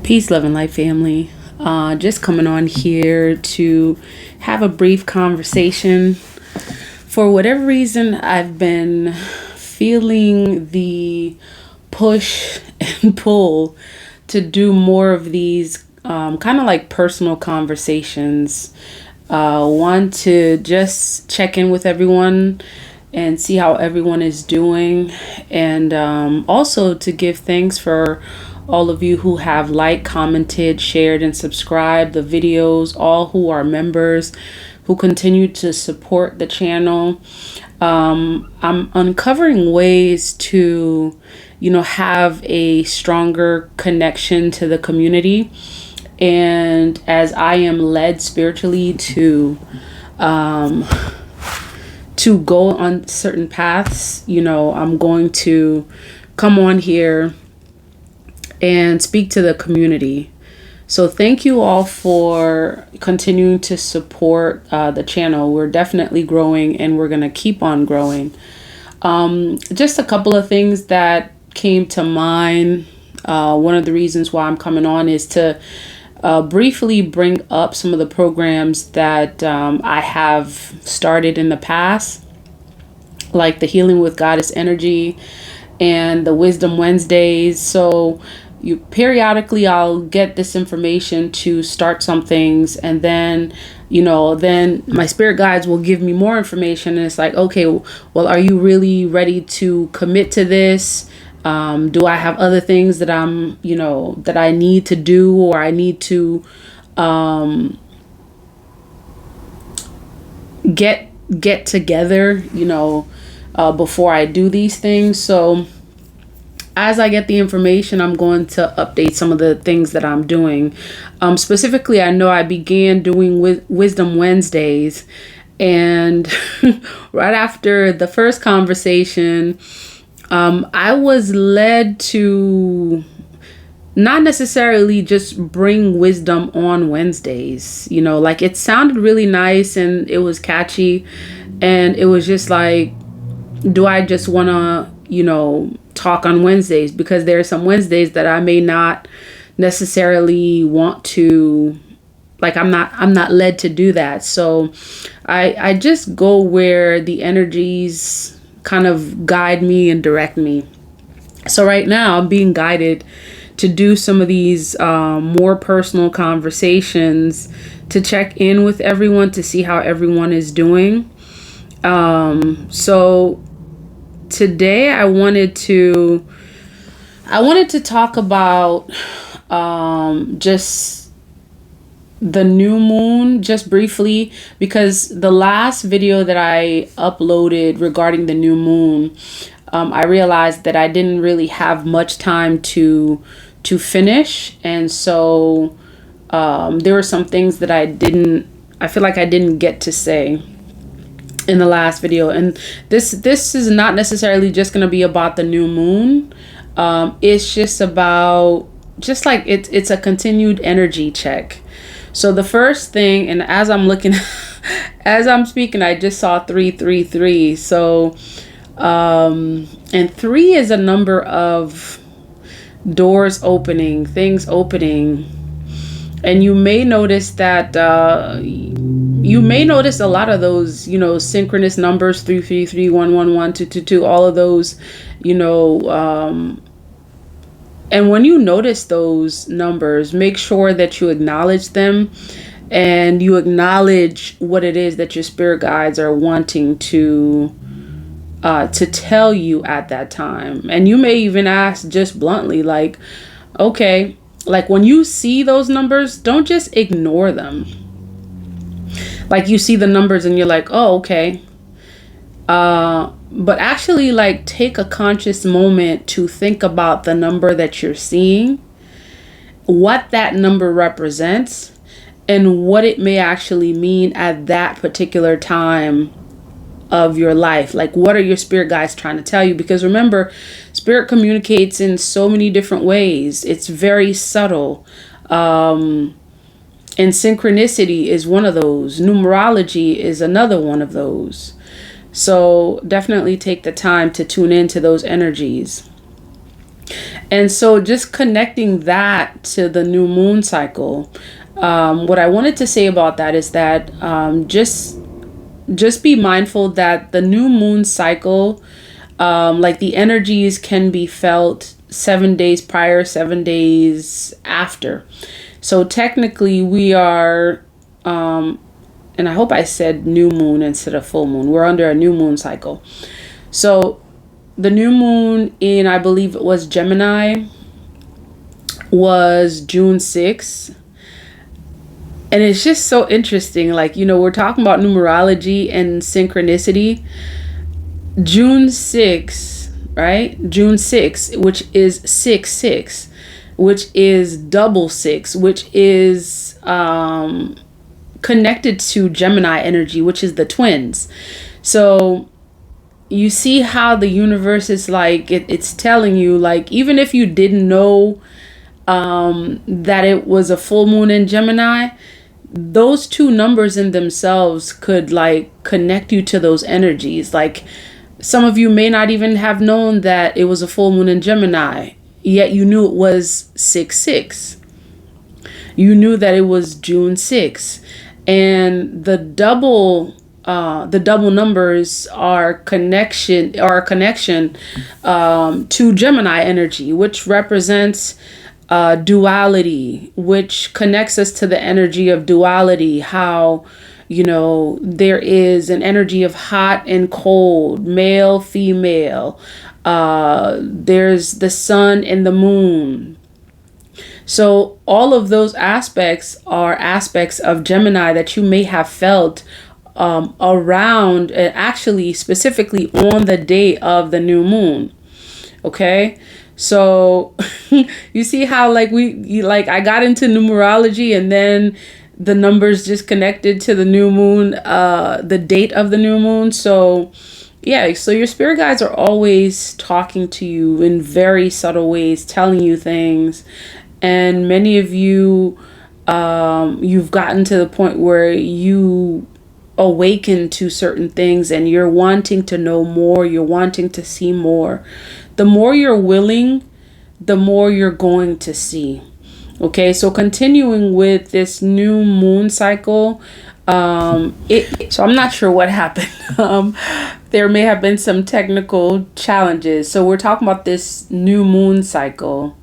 Peace, love, and life, family. Just coming on here to have a brief conversation. For whatever reason, I've been feeling the push and pull to do more of these kind of like personal conversations. One, to just check in with everyone and see how everyone is doing, and also to give thanks for all of you who have liked, commented, shared, and subscribed the videos, all who are members, who continue to support the channel. I'm uncovering ways to, have a stronger connection to the community. And as I am led spiritually to go on certain paths, I'm going to come on here and speak to the community. So thank you all for continuing to support the channel. We're definitely growing, and we're going to keep on growing. Just a couple of things that came to mind. One of the reasons why I'm coming on is to briefly bring up some of the programs that I have started in the past, like the Healing with Goddess Energy and the Wisdom Wednesdays. So periodically I'll get this information to start some things, and then then my spirit guides will give me more information, and it's like, okay, well, are you really ready to commit to this? Do I have other things that I'm, that I need to do, or I need to get together, before I do these things? So as I get the information, I'm going to update some of the things that I'm doing. Specifically, I know I began doing Wisdom Wednesdays, and right after the first conversation, I was led to not necessarily just bring wisdom on Wednesdays. Like, it sounded really nice and it was catchy, and it was just like, do I just want to, talk on Wednesdays? Because there are some Wednesdays that I may not necessarily want to, like, I'm not led to do that. So I just go where the energies kind of guide me and direct me. So right now I'm being guided to do some of these more personal conversations, to check in with everyone, to see how everyone is doing. So today I wanted to talk about just the new moon, just briefly, because the last video that I uploaded regarding the new moon, I realized that I didn't really have much time to finish, and so there were some things that I feel like I didn't get to say in the last video. And this is not necessarily just going to be about the new moon. It's just about, just like it's a continued energy check. So the first thing, and as I'm looking as I'm speaking, I just saw 333. So and 3 is a number of doors opening, things opening. And you may notice that you may notice a lot of those, synchronous numbers, 333, 111, 222, all of those, and when you notice those numbers, make sure that you acknowledge them, and you acknowledge what it is that your spirit guides are wanting to tell you at that time. And you may even ask just bluntly, like, okay, like, when you see those numbers, don't just ignore them. Like, you see the numbers and you're like, oh, okay. But actually, like, take a conscious moment to think about the number that you're seeing, what that number represents, and what it may actually mean at that particular time of your life. Like, what are your spirit guides trying to tell you? Because remember, spirit communicates in so many different ways. It's very subtle. And synchronicity is one of those. Numerology is another one of those. So definitely take the time to tune into those energies. And so just connecting that to the new moon cycle, what I wanted to say about that is that just be mindful that the new moon cycle, like the energies can be felt 7 days prior, 7 days after. So technically we are, and I hope I said new moon instead of full moon. We're under a new moon cycle. So the new moon in, I believe it was Gemini, was June 6th. And it's just so interesting. Like, we're talking about numerology and synchronicity. June 6th, right? June 6th, which is 6-6, which is double six, which is connected to Gemini energy, which is the twins. So you see how the universe is like, it's telling you, like, even if you didn't know that it was a full moon in Gemini, those two numbers in themselves could like connect you to those energies. Like, some of you may not even have known that it was a full moon in Gemini, yet you knew it was 6-6. You knew that it was June 6th. And the double numbers are a connection to Gemini energy, which represents duality, which connects us to the energy of duality. How, there is an energy of hot and cold, male, female. There's the sun and the moon. So all of those aspects are aspects of Gemini that you may have felt around, and actually specifically on the day of the new moon. Okay. So you see how like I got into numerology, and then the numbers just connected to the new moon, the date of the new moon. So yeah, so your spirit guides are always talking to you in very subtle ways, telling you things. And many of you, you've gotten to the point where you awaken to certain things and you're wanting to know more. You're wanting to see more. The more you're willing, the more you're going to see. Okay, so continuing with this new moon cycle, so I'm not sure what happened. There may have been some technical challenges. So we're talking about this new moon cycle.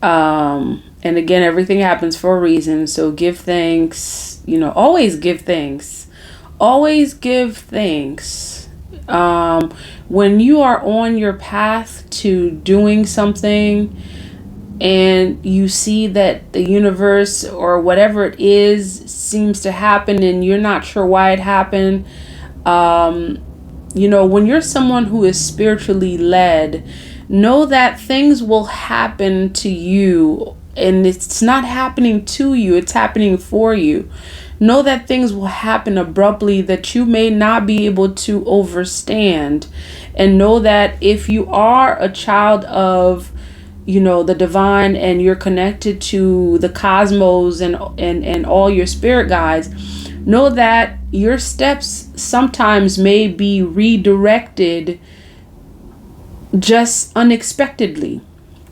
And again, everything happens for a reason. So give thanks, always give thanks. Always give thanks. When you are on your path to doing something and you see that the universe or whatever it is seems to happen and you're not sure why it happened, when you're someone who is spiritually led, know that things will happen to you, and it's not happening to you, it's happening for you. Know that things will happen abruptly that you may not be able to overstand. And know that if you are a child of, the divine, and you're connected to the cosmos and all your spirit guides, know that your steps sometimes may be redirected just unexpectedly.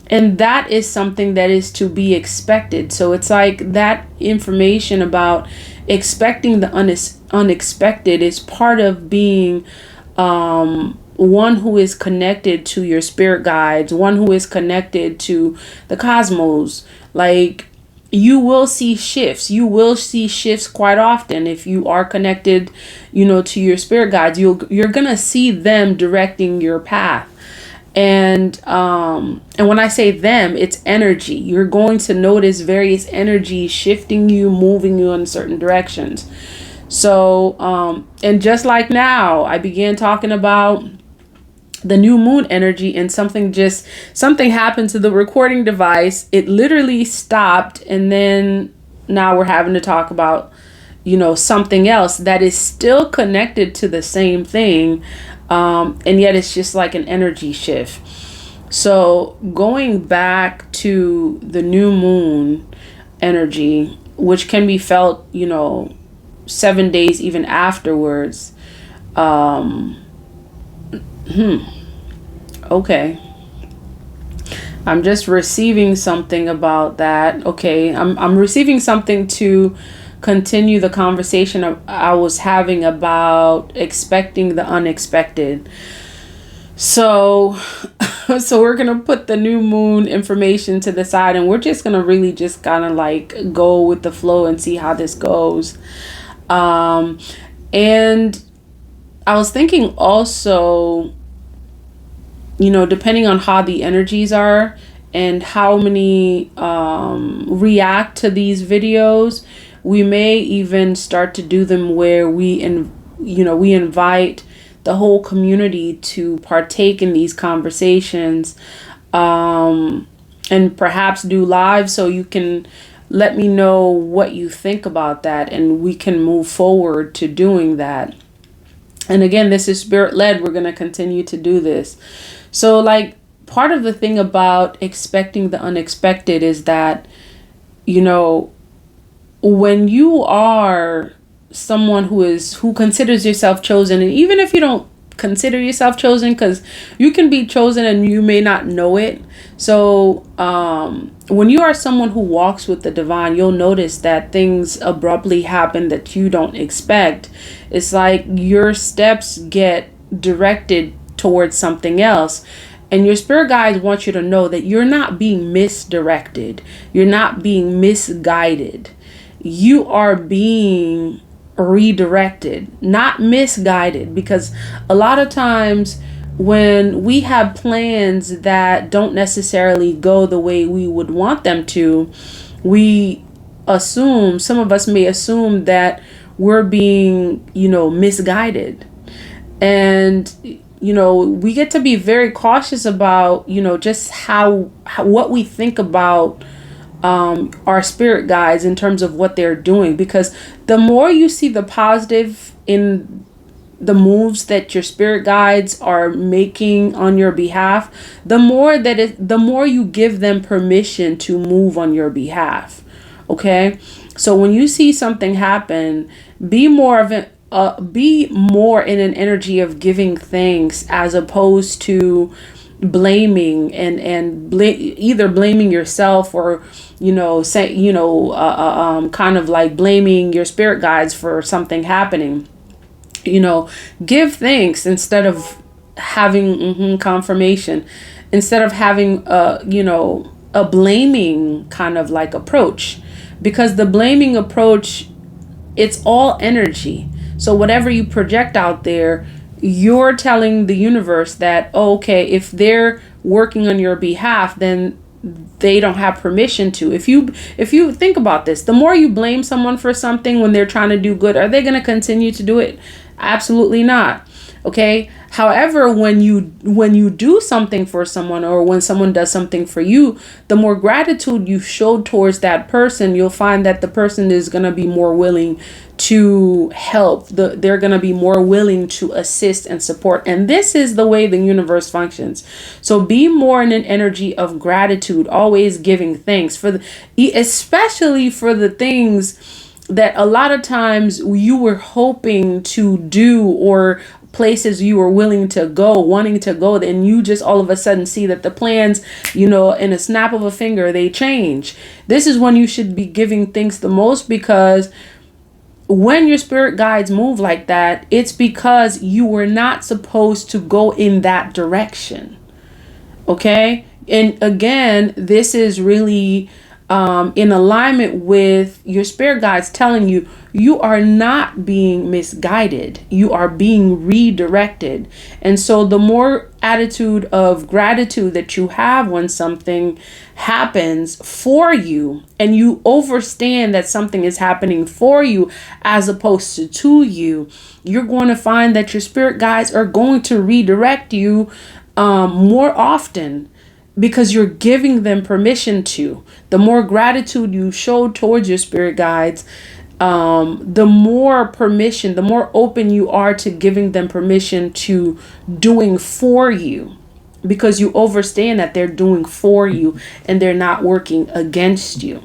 And that is something that is to be expected. So it's like that information about expecting the unexpected is part of being one who is connected to your spirit guides, one who is connected to the cosmos. Like, you will see shifts. You will see shifts quite often if you are connected, to your spirit guides. You're gonna see them directing your path. And when I say them, it's energy. You're going to notice various energies shifting you, moving you in certain directions. So, and just like now, I began talking about the new moon energy, and something happened to the recording device. It literally stopped, and then now we're having to talk about, something else that is still connected to the same thing. And yet it's just like an energy shift. So going back to the new moon energy, which can be felt, 7 days even afterwards. Okay. I'm just receiving something about that. Okay, I'm receiving something to continue the conversation I was having about expecting the unexpected. So, so we're gonna put the new moon information to the side, and we're just gonna really just kind of like go with the flow and see how this goes. And I was thinking also, depending on how the energies are and how many react to these videos, we may even start to do them where we invite the whole community to partake in these conversations, and perhaps do live, so you can let me know what you think about that, and we can move forward to doing that. And again, this is spirit led. We're going to continue to do this. So like, part of the thing about expecting the unexpected is that, when you are someone who considers yourself chosen, and even if you don't consider yourself chosen, because you can be chosen and you may not know it. So when you are someone who walks with the divine, you'll notice that things abruptly happen that you don't expect. It's like your steps get directed towards something else. And your spirit guides want you to know that you're not being misdirected. You're not being misguided. You are being redirected, not misguided, because a lot of times when we have plans that don't necessarily go the way we would want them to, we assume, some of us may assume that we're being, misguided. And we get to be very cautious about, just how what we think about our spirit guides in terms of what they're doing, because the more you see the positive in the moves that your spirit guides are making on your behalf, the more you give them permission to move on your behalf. Okay, so when you see something happen, be more in an energy of giving thanks, as opposed to blaming and either blaming yourself, or kind of like blaming your spirit guides for something happening. Give thanks instead of having confirmation, instead of having a blaming kind of like approach, because the blaming approach, it's all energy. So whatever you project out there, you're telling the universe that, oh, okay, if they're working on your behalf, then they don't have permission to. If you think about this, the more you blame someone for something when they're trying to do good, are they going to continue to do it? Absolutely not. Okay. However, when you do something for someone, or when someone does something for you, the more gratitude you show towards that person, you'll find that the person is going to be more willing to help. They're going to be more willing to assist and support. And this is the way the universe functions. So be more in an energy of gratitude, always giving thanks especially for the things that a lot of times you were hoping to do, or places you were wanting to go, and you just all of a sudden see that the plans, in a snap of a finger, they change. This is when you should be giving thanks the most, because when your spirit guides move like that, it's because you were not supposed to go in that direction. Okay? And again, this is really in alignment with your spirit guides telling you, you are not being misguided. You are being redirected. And so the more attitude of gratitude that you have when something happens for you, and you understand that something is happening for you as opposed to you, you're going to find that your spirit guides are going to redirect you more often, because you're giving them permission to. The more gratitude you show towards your spirit guides, the more permission, the more open you are to giving them permission to doing for you, because you understand that they're doing for you and they're not working against you.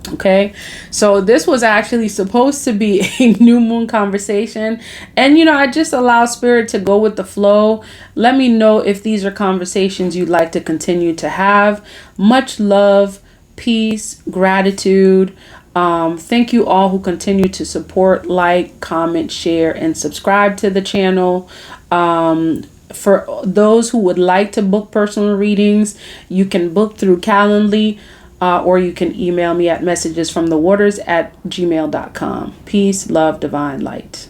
Okay, so this was actually supposed to be a new moon conversation. And, I just allow spirit to go with the flow. Let me know if these are conversations you'd like to continue to have. Much love, peace, gratitude. Thank you all who continue to support, like, comment, share, and subscribe to the channel. For those who would like to book personal readings, you can book through Calendly. Or you can email me at messagesfromthewaters@gmail.com. Peace, love, divine light.